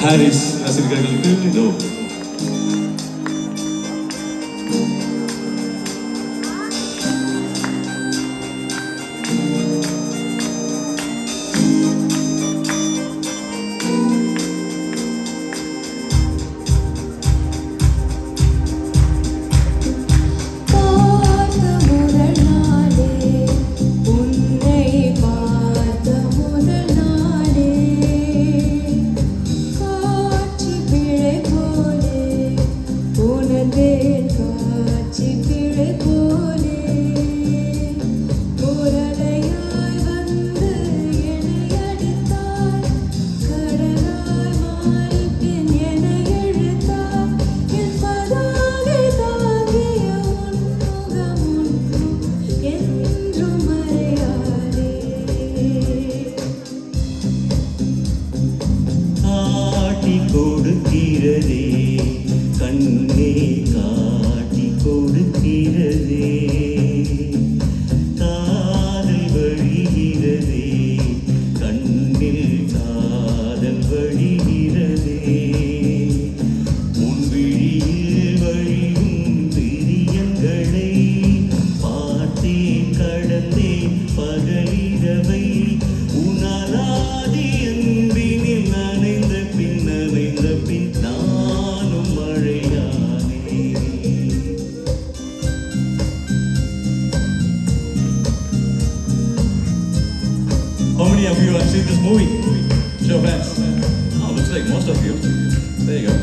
Harris ரசிகர்களுக்கு இதோ கொடுக்கிறதே கண்ணே காட்டி கொடுக்கிறதே காதல் வழிகிறதே கண்ணில் காதல் வழிகிறதே முன்விழியில் வழியும் பிரியங்களை பார்த்தேன் கடந்தேன் பகலிரவை உணராதி அன்பினில் நனைந்த பின் நானும் மழையானே. How many of you have seen this movie? Show of hands. Looks like most of you. There you go.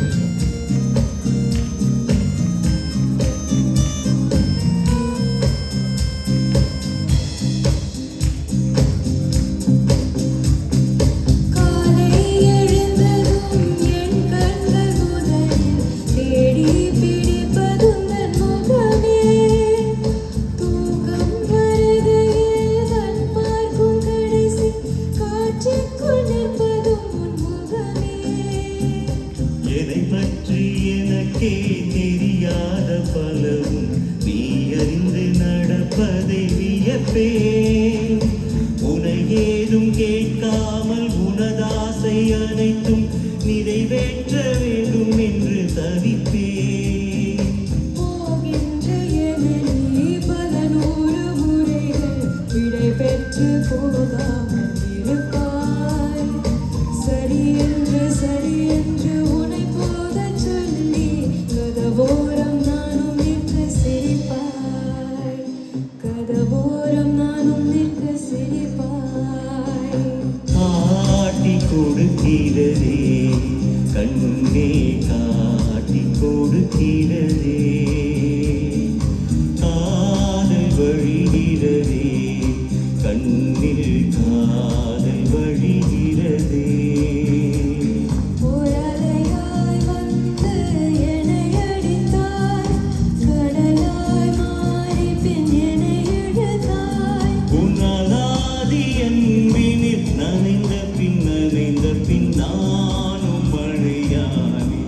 எதை பற்றி எனக்கே தெரியாத பலவும் நீ அறிந்து நடப்பதை வியப்பேன். உனை ஏதும் கேட்காமல் உனதாசை அனைத்தும் நிறைவேற்ற வேண்டும் என்று தவிப்பேன். போகின்ற என பல 100 முறைகள் விடை பெற்று போகாமல் இருப்பாய். சரி என்று உனை போத சொல்லி கதவோரம் நானும் நிற்க சிரிப்பாய். கதவோரம் நானும் நிற்க சிரிப்பாய். காட்டி கொடுக்கிறதே கண்ணே காட்டி கொடுக்கிறதே காதல் வழிகிறதே கண்ணில் காதல் வழிகிறதே. ஓரலையாய் வந்து என்னை அடித்தாய், கடலாய் மாறி பின் என்னை இழுத்தாய். உன்னாலாதி அன்பினில் நனைந்த பின் நானும் மழையானே.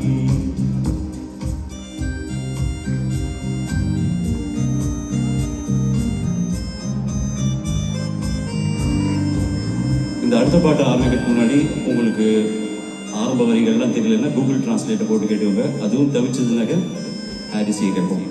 இந்த அடுத்த பாட்டு ஆரம்பிக்கிறதுக்கு முன்னாடி உங்களுக்கு ஆரம்ப வரிகள்லாம் தெரியலன்னா கூகுள் டிரான்ஸ்லேட்டை போட்டு கேட்டுக்கோங்க. அதுவும் தவிச்சதுனாக்க ஹாரிஸையை கேட்போம்.